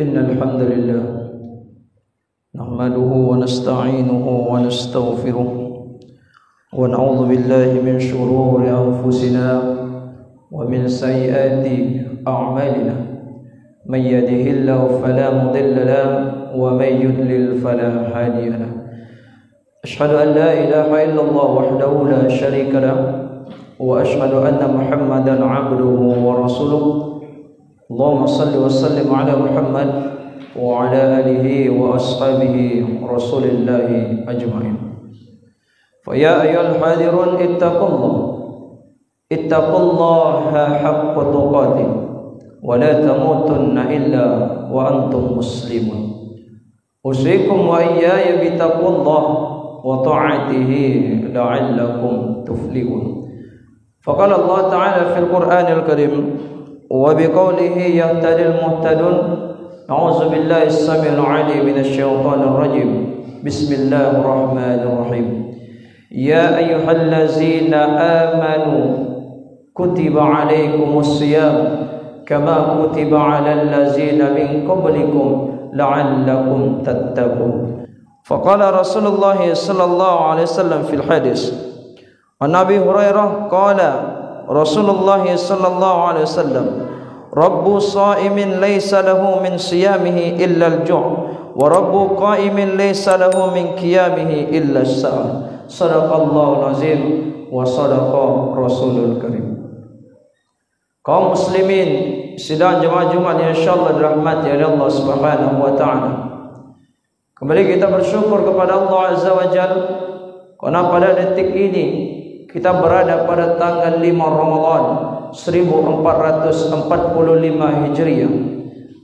إن الحمد لله نحمده ونستعينه ونستغفره ونعوذ بالله من شرور أنفسنا ومن سيئات أعمالنا من يهده الله فلا مضل له ومن يضلل فلا هادي له أشهد أن لا إله إلا الله وحده لا شريك له وأشهد أن محمدا عبده ورسوله اللهم صل وسلم على محمد وعلى آله وأصحابه رسول الله أجمعين. فيا أيها الحاذرون اتقوا الله حق تقاته ولا تموتن إلا وأنتم مسلمون. أوصيكم وإياي بتقوى الله وطاعته لعلكم تفلحون. فقال الله تعالى في القرآن الكريم وبقوله يهتدي المهتدون. أعوذ بالله السميع العليم من الشيطان الرجيم. بسم الله الرحمن الرحيم. يا أيها الذين آمنوا كتب عليكم الصيام كما كتب على الذين من قبلكم لعلكم تتقون. فقال رسول الله صلى الله عليه وسلم في الحديث عن أبي هريرة قال رسول الله صلى الله عليه وسلم رب صائم ليس له من صيامه إلا الجوع ورب قائم ليس له من قيامه إلا السهر. صدق الله العظيم وصدق رسول الكريم. Kaum muslimin sidang jemaah Jumat yang insyaallah dirahmati oleh Allah Subhanahu wa taala. Kembali kita bersyukur kepada Allah Azza wa Jalla karena pada detik ini kita berada pada tanggal 5 Ramadan 1445 Hijriah.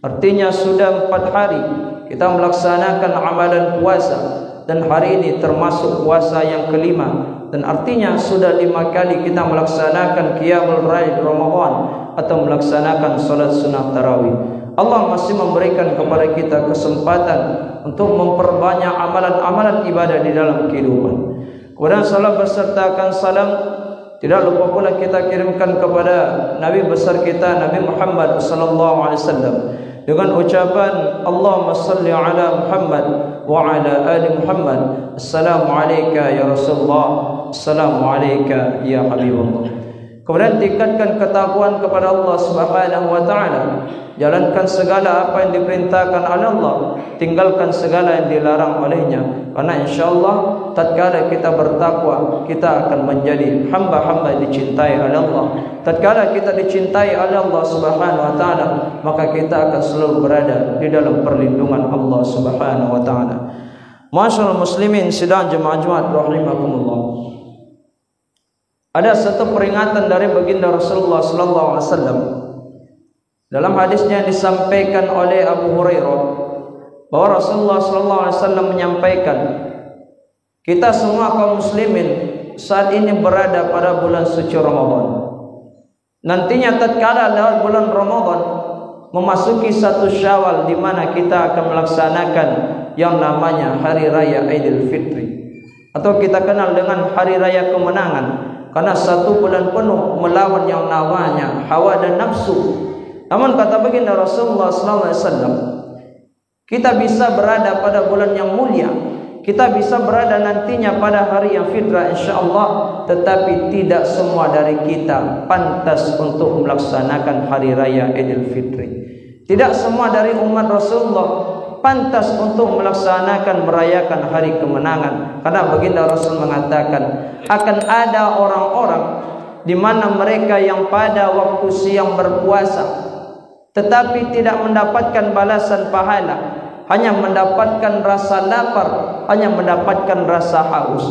Artinya sudah 4 hari kita melaksanakan amalan puasa dan hari ini termasuk puasa yang kelima, dan artinya sudah 5 kali kita melaksanakan qiyamul lail Ramadan atau melaksanakan salat sunat tarawih. Allah masih memberikan kepada kita kesempatan untuk memperbanyak amalan-amalan ibadah di dalam kehidupan. Kemudian salam bersertakan salam tidak lupa pula kita kirimkan kepada Nabi besar kita Nabi Muhammad sallallahu alaihi wasallam dengan ucapan Allahumma salli ala Muhammad wa ala ali Muhammad. Assalamu alayka ya Rasulullah, assalamu alayka ya Habibullah. Kemudian tingkatkan ketakwaan kepada Allah Subhanahu wa taala. Jalankan segala apa yang diperintahkan oleh Allah, tinggalkan segala yang dilarang olehnya. Karena insyaallah tatkala kita bertakwa, kita akan menjadi hamba-hamba yang dicintai oleh Allah. Tatkala kita dicintai oleh Allah Subhanahu wa taala, maka kita akan selalu berada di dalam perlindungan Allah Subhanahu wa taala. Masyaallah muslimin sidang jemaah Jumat rahimakumullah. Ada satu peringatan dari baginda Rasulullah sallallahu alaihi wasallam dalam hadisnya yang disampaikan oleh Abu Hurairah bahwa Rasulullah sallallahu alaihi wasallam menyampaikan, kita semua kaum muslimin saat ini berada pada bulan suci Ramadan. Nantinya tatkala lewat bulan Ramadan memasuki 1 Syawal di mana kita akan melaksanakan yang namanya hari raya Idul Fitri atau kita kenal dengan hari raya kemenangan. Karena 1 bulan penuh melawan yang namanya hawa dan nafsu. Namun kata baginda Rasulullah sallallahu alaihi wasallam, kita bisa berada pada bulan yang mulia, kita bisa berada nantinya pada hari yang fitrah insyaallah, tetapi tidak semua dari kita pantas untuk melaksanakan hari raya Idul Fitri. Tidak semua dari umat Rasulullah pantas untuk melaksanakan merayakan hari kemenangan. Karena baginda Rasul mengatakan akan ada orang-orang di mana mereka yang pada waktu siang berpuasa tetapi tidak mendapatkan balasan pahala, hanya mendapatkan rasa lapar, hanya mendapatkan rasa haus.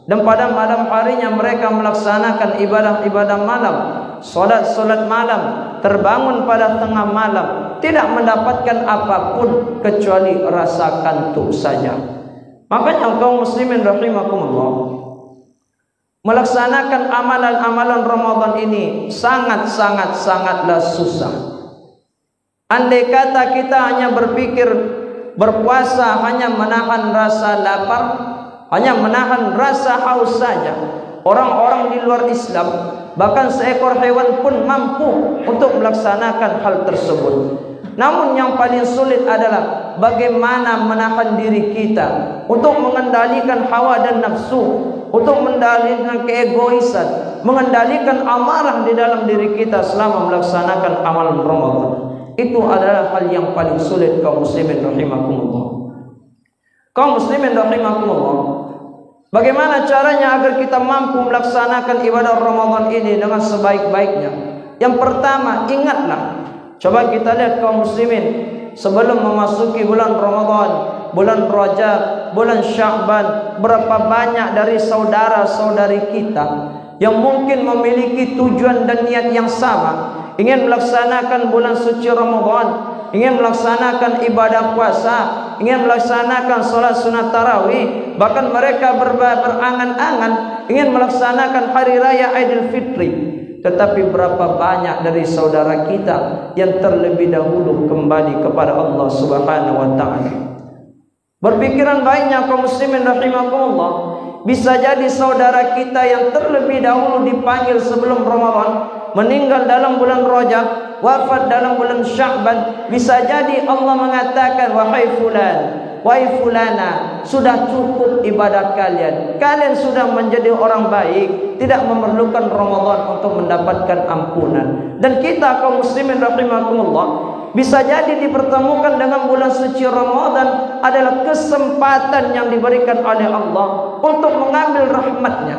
Dan pada malam harinya mereka melaksanakan ibadah-ibadah malam, solat-solat malam, terbangun pada tengah malam, tidak mendapatkan apapun kecuali rasa kantuk saja. Makanya kaum muslimin rahimakumullah, melaksanakan amalan-amalan Ramadan ini sangatlah susah. Andai kata kita hanya berpikir berpuasa hanya menahan rasa lapar, hanya menahan rasa haus saja, orang-orang di luar Islam, bahkan seekor hewan pun mampu untuk melaksanakan hal tersebut. Namun yang paling sulit adalah bagaimana menahan diri kita untuk mengendalikan hawa dan nafsu, untuk mengendalikan keegoisan, mengendalikan amarah di dalam diri kita selama melaksanakan amalan Ramadan. Itu adalah hal yang paling sulit kaum muslimin rahimakumullah. Kaum muslimin rahimakumullah, bagaimana caranya agar kita mampu melaksanakan ibadah Ramadan ini dengan sebaik-baiknya? Yang pertama, ingatlah, coba kita lihat kaum muslimin, sebelum memasuki bulan Ramadan, bulan Rajab, bulan Sya'ban, berapa banyak dari saudara-saudari kita yang mungkin memiliki tujuan dan niat yang sama, ingin melaksanakan bulan suci Ramadan, ingin melaksanakan ibadah puasa, ingin melaksanakan salat sunat tarawih, bahkan mereka berangan-angan ingin melaksanakan hari raya Aidil Fitri. Tetapi berapa banyak dari saudara kita yang terlebih dahulu kembali kepada Allah Subhanahu wa taala. Berpikiran baiknya kaum muslimin rahimakumullah, bisa jadi saudara kita yang terlebih dahulu dipanggil sebelum Ramadan meninggal dalam bulan Rajab, wafat dalam bulan Sya'ban. Bisa jadi Allah mengatakan, wahai fulan, wahai fulana, sudah cukup ibadah kalian. Kalian sudah menjadi orang baik, tidak memerlukan Ramadan untuk mendapatkan ampunan. Dan kita kaum muslimin rahimakumullah, bisa jadi dipertemukan dengan bulan suci Ramadan adalah kesempatan yang diberikan oleh Allah untuk mengambil rahmatnya,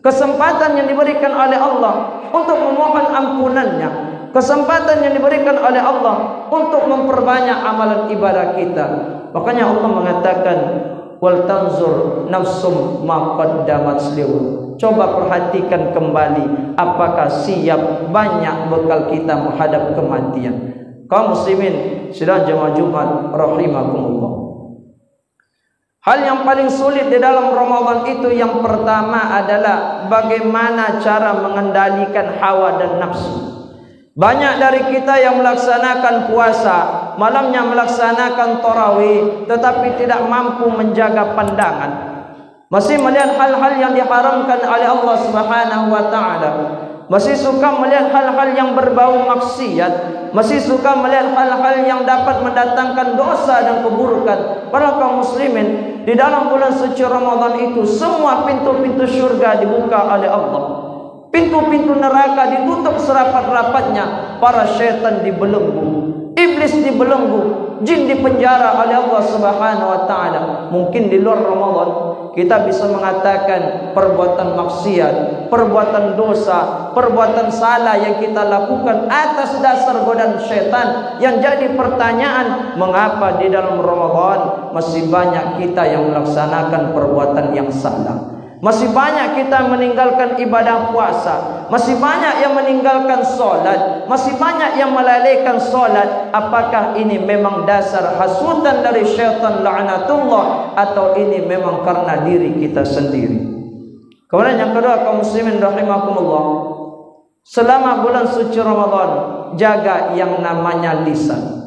kesempatan yang diberikan oleh Allah untuk memohon ampunannya, kesempatan yang diberikan oleh Allah untuk memperbanyak amalan ibadah kita. Makanya Allah mengatakan, wal tanzur nafsum ma qaddamat liwud. Coba perhatikan kembali, apakah siap banyak bekal kita menghadap kematian. Kaum muslimin sidang jemaah Jumat rahimakumullah, hal yang paling sulit di dalam Ramadan itu yang pertama adalah bagaimana cara mengendalikan hawa dan nafsu. Banyak dari kita yang melaksanakan puasa, malamnya melaksanakan tarawih, tetapi tidak mampu menjaga pandangan, masih melihat hal-hal yang diharamkan oleh Allah Subhanahu wa taala, masih suka melihat hal-hal yang berbau maksiat, masih suka melihat hal-hal yang dapat mendatangkan dosa dan keburukan. Para kaum muslimin, di dalam bulan suci Ramadan itu semua pintu-pintu syurga dibuka oleh Allah, pintu-pintu neraka ditutup serapat-rapatnya, para syaitan dibelenggu, iblis dibelenggu, jin dipenjara oleh Allah Subhanahu wa taala. Mungkin di luar Ramadan kita bisa mengatakan perbuatan maksiat, perbuatan dosa, perbuatan salah yang kita lakukan atas dasar godaan syaitan. Yang jadi pertanyaan, mengapa di dalam Ramadan masih banyak kita yang melaksanakan perbuatan yang salah? Masih banyak kita meninggalkan ibadah puasa, masih banyak yang meninggalkan solat, masih banyak yang melalaikan solat. Apakah ini memang dasar hasutan dari syaitan la'natullah, atau ini memang karena diri kita sendiri? Kemudian yang kedua, kaum muslimin rahimakumullah, selama bulan suci Ramadan, jaga yang namanya lisan.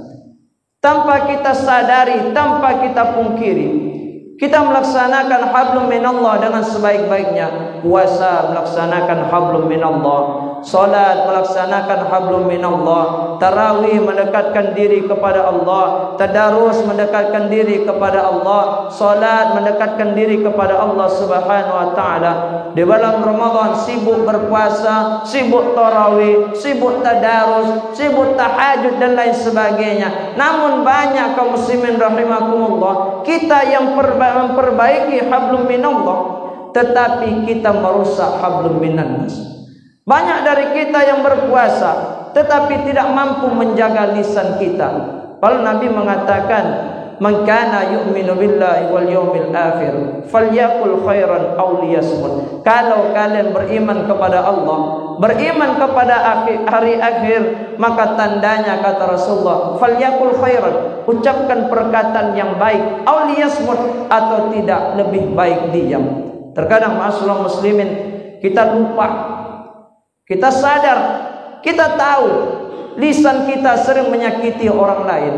Tanpa kita sadari, tanpa kita pungkiri, kita melaksanakan hablum minallah dengan sebaik-baiknya. Puasa melaksanakan hablum minallah, salat melaksanakan hablum minallah, tarawih mendekatkan diri kepada Allah, tadarus mendekatkan diri kepada Allah, salat mendekatkan diri kepada Allah Subhanahu wa taala. Di bulan Ramadan sibuk berpuasa, sibuk tarawih, sibuk tadarus, sibuk tahajud dan lain sebagainya. Namun banyak kaum muslimin rahimakumullah, kita yang memperbaiki hablum minallah, tetapi kita merusak hablum minannas. Banyak dari kita yang berpuasa tetapi tidak mampu menjaga lisan kita. Kalau Nabi mengatakan, man kana yu'minu billahi wal yawmil akhir falyakul khairan aw liyasmut. Kalau kalian beriman kepada Allah, beriman kepada hari akhir, maka tandanya, kata Rasulullah, falyakul khairan, ucapkan perkataan yang baik, aw liyasmut, atau tidak, lebih baik diam. Terkadang ma'asyiral muslimin, kita lupa, kita sadar, kita tahu lisan kita sering menyakiti orang lain,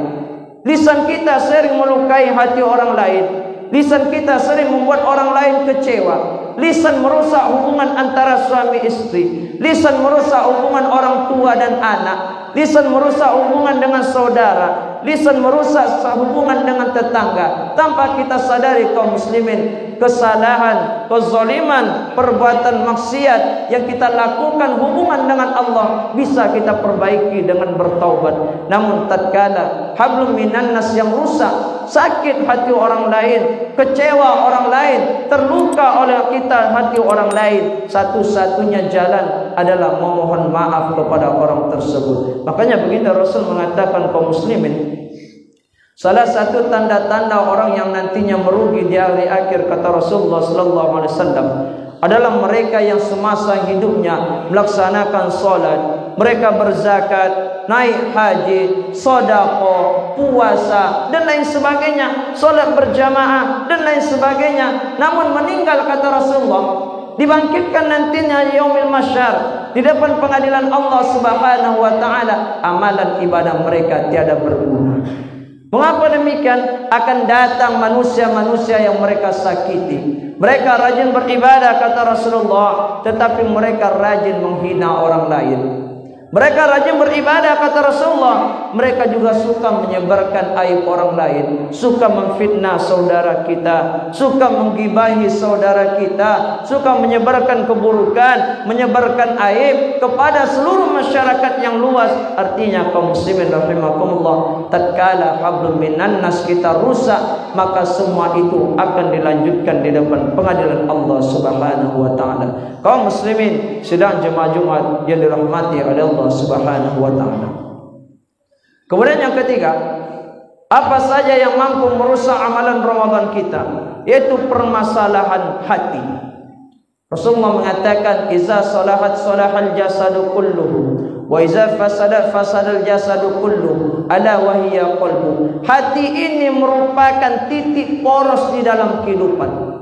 lisan kita sering melukai hati orang lain, lisan kita sering membuat orang lain kecewa. lisan merusak hubungan antara suami istri, lisan merusak hubungan orang tua dan anak, lisan merusak hubungan dengan saudara, lisan merusak hubungan dengan tetangga. Tanpa kita sadari kaum muslimin, kesalahan, kezaliman, perbuatan maksiat yang kita lakukan hubungan dengan Allah bisa kita perbaiki dengan bertaubat. Namun tatkala hablum minan nas yang rusak, sakit hati orang lain, kecewa orang lain, terluka oleh kita hati orang lain, satu-satunya jalan adalah memohon maaf kepada orang tersebut. Makanya begini Rasul mengatakan kaum muslimin, salah satu tanda-tanda orang yang nantinya merugi di hari akhir, kata Rasulullah sallallahu alaihi wasallam, adalah mereka yang semasa hidupnya melaksanakan salat, mereka berzakat, naik haji, sedekah, puasa dan lain sebagainya, salat berjamaah dan lain sebagainya. Namun meninggal, kata Rasulullah, dibangkitkan nantinya yaumil mahsyar di depan pengadilan Allah Subhanahu wa taala, amalan ibadah mereka tiada berguna. Mengapa demikian? Akan datang manusia-manusia yang mereka sakiti. Mereka rajin beribadah, kata Rasulullah, tetapi mereka rajin menghina orang lain. Mereka rajin beribadah, kata Rasulullah, mereka juga suka menyebarkan aib orang lain, suka memfitnah saudara kita, suka menggibahi saudara kita, suka menyebarkan keburukan, menyebarkan aib kepada seluruh masyarakat yang luas. Artinya kaum muslimin rahimakumullah, tatkala hablum minan nas kita rusak, maka semua itu akan dilanjutkan di depan pengadilan Allah Subhanahu wa taala. Kaum muslimin sidang jemaah Jumat yang dirahmati oleh Allah Subhanahu wa taala. Kemudian yang ketiga, apa saja yang mampu merusak amalan Ramadan kita, yaitu permasalahan hati. Rasulullah mengatakan, "Iza salahat salahal jasadu kulluhu, wa iza fasadat fasadal jasadu kulluhu, ala wa hiya qalbu." Hati ini merupakan titik poros di dalam kehidupan.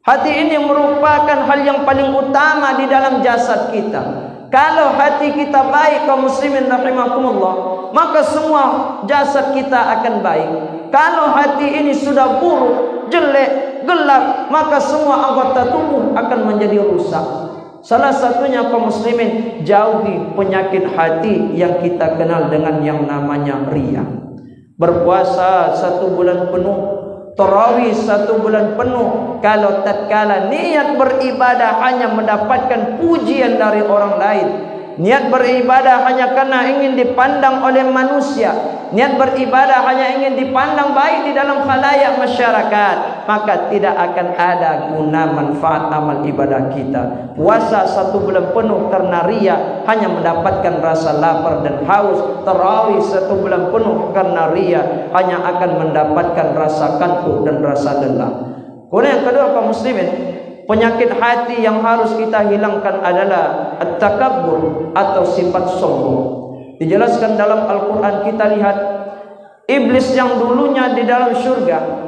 Hati ini merupakan hal yang paling utama di dalam jasad kita. Kalau hati kita baik, kaum muslimin rahimakumullah, maka semua jasad kita akan baik. Kalau hati ini sudah buruk, jelek, gelap, maka semua anggota tubuh akan menjadi rusak. Salah satunya kaum muslimin, jauhi penyakit hati yang kita kenal dengan yang namanya riya. Berpuasa 1 bulan penuh, tarawih 1 bulan penuh, kalau tatkala niat beribadah hanya mendapatkan pujian dari orang lain, niat beribadah hanya karena ingin dipandang oleh manusia, niat beribadah hanya ingin dipandang baik di dalam khalayak masyarakat, maka tidak akan ada guna manfaat amal ibadah kita. Puasa 1 bulan penuh karena riya hanya mendapatkan rasa lapar dan haus. Tarawih 1 bulan penuh karena riya hanya akan mendapatkan rasa kantuk dan rasa lelah. Kemudian yang kedua kaum muslimin, penyakit hati yang harus kita hilangkan adalah at-takabbur atau sifat sombong. Dijelaskan dalam Al-Quran, kita lihat iblis yang dulunya di dalam syurga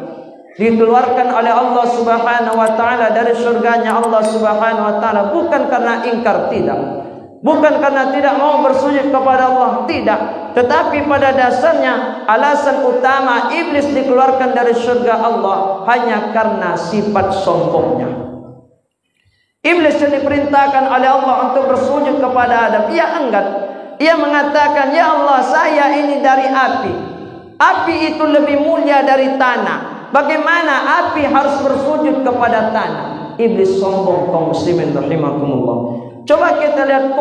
dikeluarkan oleh Allah Subhanahu wa taala dari syurganya Allah Subhanahu wa taala bukan karena ingkar, tidak, bukan karena tidak mau bersujud kepada Allah, tidak, tetapi pada dasarnya alasan utama iblis dikeluarkan dari syurga Allah hanya karena sifat sombongnya. Iblis yang diperintahkan oleh Allah untuk bersujud kepada Adam, ia enggan. Ia mengatakan, "Ya Allah, saya ini dari api. Api itu lebih mulia dari tanah. Bagaimana api harus bersujud kepada tanah?" Iblis sombong, kaum muslimin rahimakumullah. Coba kita lihat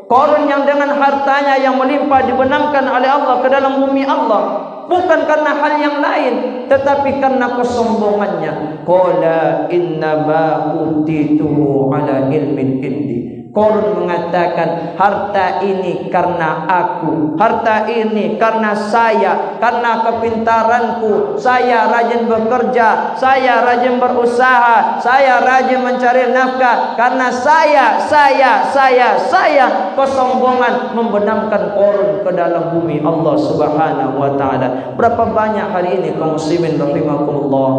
Korun yang dengan hartanya yang melimpah dibenamkan oleh Allah ke dalam bumi Allah, bukan karena hal yang lain, tetapi karena kesombongannya. Qala innama utituhu ala ilmin indi. Korun mengatakan, harta ini karena aku, harta ini karena saya, karena kepintaranku, saya rajin bekerja, saya rajin berusaha, saya rajin mencari nafkah, karena saya. Kesombongan membenamkan korun ke dalam bumi Allah Subhanahu wa taala. Berapa banyak hari ini kaum muslimin rahimakumullah,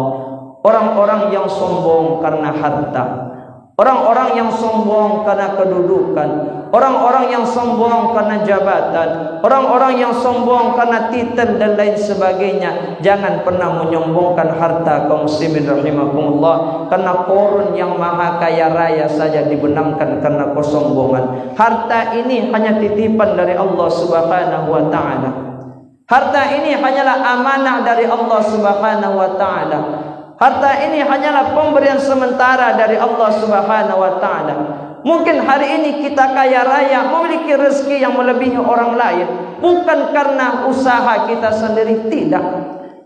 orang-orang yang sombong karena harta, Orang-orang yang sombong karena kedudukan, orang-orang yang sombong karena jabatan, orang-orang yang sombong karena titel dan lain sebagainya. Jangan pernah menyombongkan harta kaum muslimin rahimakumullah. Karena Qarun yang maha kaya raya saja dibenamkan karena kesombongan. Harta ini hanya titipan dari Allah Subhanahu wa taala. Harta ini hanyalah amanah dari Allah Subhanahu wa taala. Harta ini hanyalah pemberian sementara dari Allah Subhanahu wa taala. Mungkin hari ini kita kaya raya, memiliki rezeki yang melebihi orang lain, bukan karena usaha kita sendiri, tidak,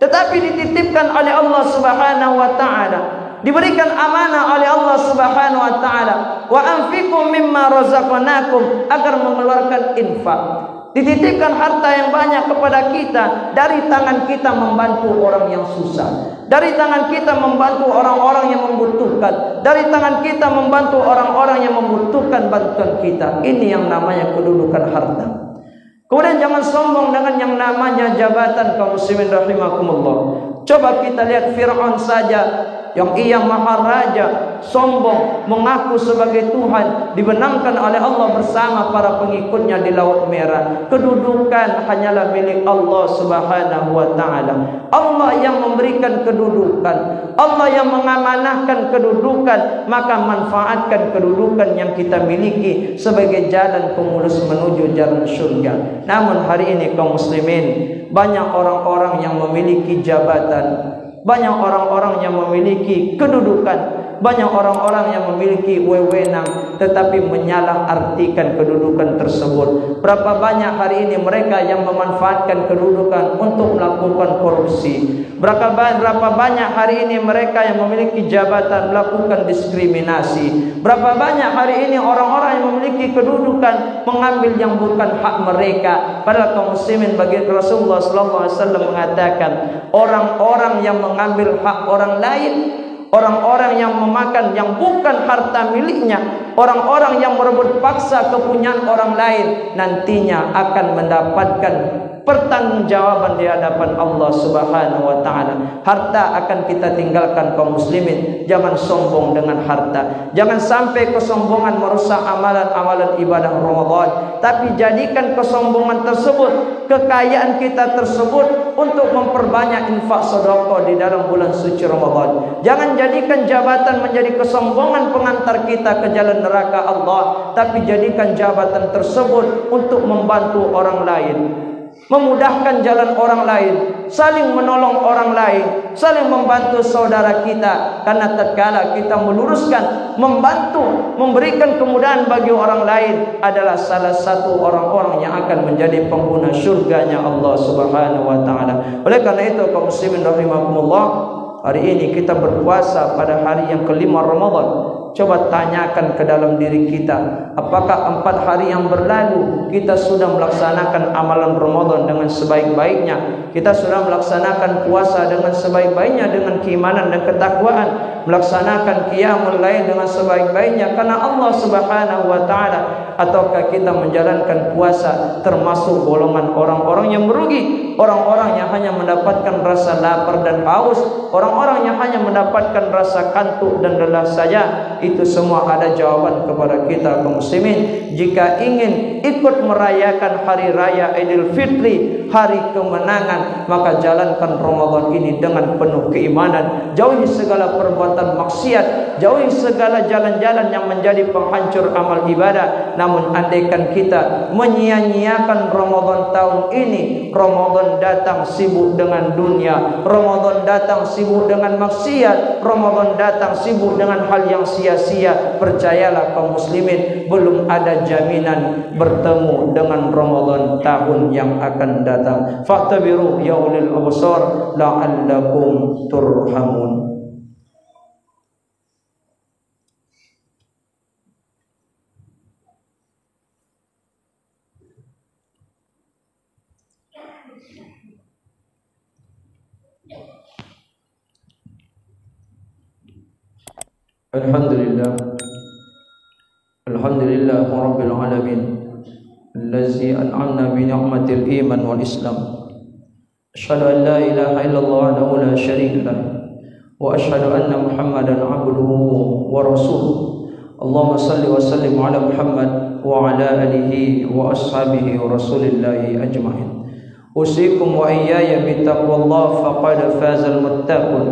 tetapi dititipkan oleh Allah Subhanahu wa taala, diberikan amanah oleh Allah Subhanahu wa taala. Wa anfiqu mimma razaqnakum, agar mengeluarkan infak. Dititipkan harta yang banyak kepada kita, dari tangan kita membantu orang yang susah, dari tangan kita membantu orang-orang yang membutuhkan, dari tangan kita membantu orang-orang yang membutuhkan bantuan kita. Ini yang namanya kedudukan harta. Kemudian jangan sombong dengan yang namanya jabatan kaum muslimin rahimakumullah. Coba kita lihat Fir'aun saja, yang ia maharaja, sombong, mengaku sebagai Tuhan, dibenamkan oleh Allah bersama para pengikutnya di Laut Merah. Kedudukan hanyalah milik Allah Subhanahu wa taala. Allah yang memberikan kedudukan, Allah yang mengamanahkan kedudukan, maka manfaatkan kedudukan yang kita miliki sebagai jalan pemulus menuju jalan surga. Namun hari ini kaum muslimin, banyak orang-orang yang memiliki jabatan, banyak orang-orang yang memiliki kedudukan, banyak orang-orang yang memiliki wewenang, tetapi menyalahartikan kedudukan tersebut. Berapa banyak hari ini mereka yang memanfaatkan kedudukan untuk melakukan korupsi. Berapa banyak hari ini mereka yang memiliki jabatan melakukan diskriminasi. Berapa banyak hari ini orang-orang yang memiliki kedudukan mengambil yang bukan hak mereka. Padahal kaum muslimin, bagi Rasulullah SAW mengatakan, orang-orang yang mengambil hak orang lain, orang-orang yang memakan yang bukan harta miliknya, orang-orang yang merebut paksa kepunyaan orang lain, nantinya akan mendapatkan pertanggungjawaban di hadapan Allah Subhanahu wa taala. Harta akan kita tinggalkan kaum muslimin. Jangan sombong dengan harta. Jangan sampai kesombongan merusak amalan-amalan ibadah Ramadan, tapi jadikan kesombongan tersebut, kekayaan kita tersebut untuk memperbanyak infak sedekah di dalam bulan suci Ramadan. Jangan jadikan jabatan menjadi kesombongan pengantar kita ke jalan neraka Allah, tapi jadikan jabatan tersebut untuk membantu orang lain, memudahkan jalan orang lain, saling menolong orang lain, saling membantu saudara kita. Karena tatkala kita meluruskan, membantu, memberikan kemudahan bagi orang lain, adalah salah satu orang-orang yang akan menjadi pengguna surganya Allah Subhanahu wa taala. Oleh karena itu kaum muslimin rahimakumullah, hari ini kita berpuasa pada hari yang kelima Ramadan. Coba tanyakan ke dalam diri kita, apakah 4 hari yang berlalu kita sudah melaksanakan amalan Ramadan dengan sebaik-baiknya? Kita sudah melaksanakan puasa dengan sebaik-baiknya, dengan keimanan dan ketakwaan, melaksanakan qiyamul lail dengan sebaik-baiknya karena Allah Subhanahu wa taala, ataukah kita menjalankan puasa termasuk golongan orang-orang yang merugi, orang-orang yang hanya mendapatkan rasa lapar dan haus, orang-orang yang hanya mendapatkan rasa kantuk dan lelah saja? Itu semua ada jawaban kepada kita kaum muslimin. Jika ingin ikut merayakan hari raya Idul Fitri, hari kemenangan, maka jalankan Ramadan ini dengan penuh keimanan. Jauhi segala perbuatan maksiat, jauhi segala jalan-jalan yang menjadi penghancur amal ibadah. Namun andaikan kita menyia-nyiakan Ramadan tahun ini, Ramadan datang sibuk dengan dunia, Ramadan datang sibuk dengan maksiat, Ramadan datang sibuk dengan hal yang sia-sia. Percayalah kaum muslimin, belum ada jaminan bertemu dengan Ramadan tahun yang akan datang. Fa'tabiru ya ulil absar la'allakum turhamun. Alhamdulillah, alhamdulillah rabbil alamin, allazi an'amna bi ni'matil iman wal islam. Asyhadu an la ilaha illallah wahdahu la syarika lah, wa asyhadu anna Muhammadan abduhu wa rasuluh. اللهم صل وسلم على محمد وعلى آله وأصحابه ورسول الله أجمعين. أوصيكم وإياي بتقوى الله فقد فاز المتقون.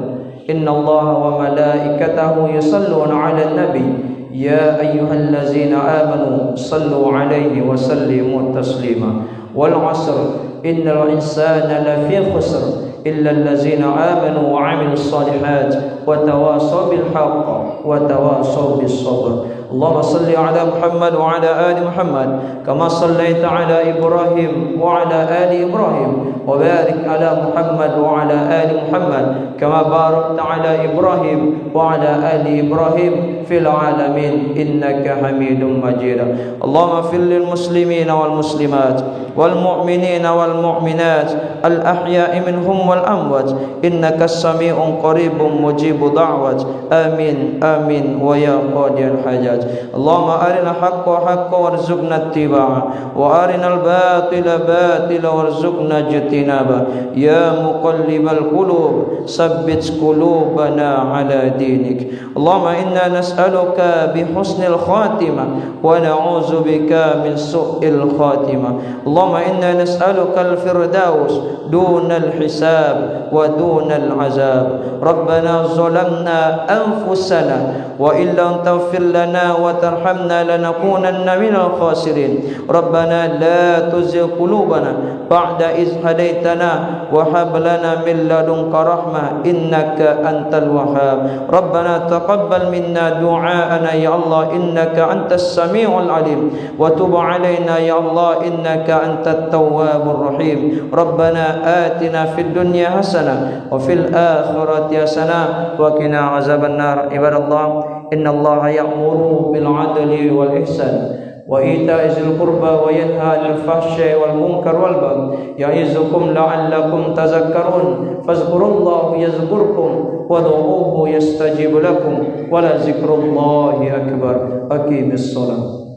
إن الله وملائكته يصلون على النبي يا أيها الذين آمنوا صلوا عليه وسلموا تسليما. والعصر إن الإنسان لفي خسر إلا الذين آمنوا وعملوا الصالحات وتواصوا بالحق وتواصوا بالصبر. اللهم صل على محمد وعلى آل محمد كما صليت على إبراهيم وعلى آل إبراهيم وبارك على محمد وعلى آل محمد كما باركت على إبراهيم وعلى آل إبراهيم في العالمين إنك حميد مجيد. اللهم اغفر للمسلمين والمسلمات والمؤمنين والمؤمنات الأحياء منهم والأموات إنك السميع قريب مجيب دعوات. آمين آمين ويا قاضي الحاجات. اللهم أرنا الحق حقا وارزقنا اتباعه وأرنا الباطل باطلا وارزقنا اجتنابه. يا مقلب القلوب ثبت قلوبنا على دينك. اللهم إنا نسألك بحسن الخاتمة ونعوذ بك من سوء الخاتمة. اللهم إنا نسألك الفردوس دون الحساب ودون العذاب. ربنا ظلمنا أنفسنا وإن لم تغفر لنا وترحمنا لنكونن من الخاسرين. ربنا لا تزغ قلوبنا بعد إذ هديتنا وهب لنا من لدنك رحمة إنك أنت الوهاب. ربنا تقبل منا دعاءنا يا الله إنك أنت السميع العليم وتب علينا يا الله إنك أنت التواب الرحيم. ربنا آتنا في الدنيا حسنة وفي الآخرة حسنة وقنا عذاب النار. عباد الله إن الله يأمر بالعدل والإحسان وإيتاء ذي القربى وينهى عن الفحشاء والمنكر والبغي يعظكم لعلكم تذكرون. فاذكروا الله يذكركم وادعوه يستجيب لكم ولذكر الله أكبر. أقيم الصلاة.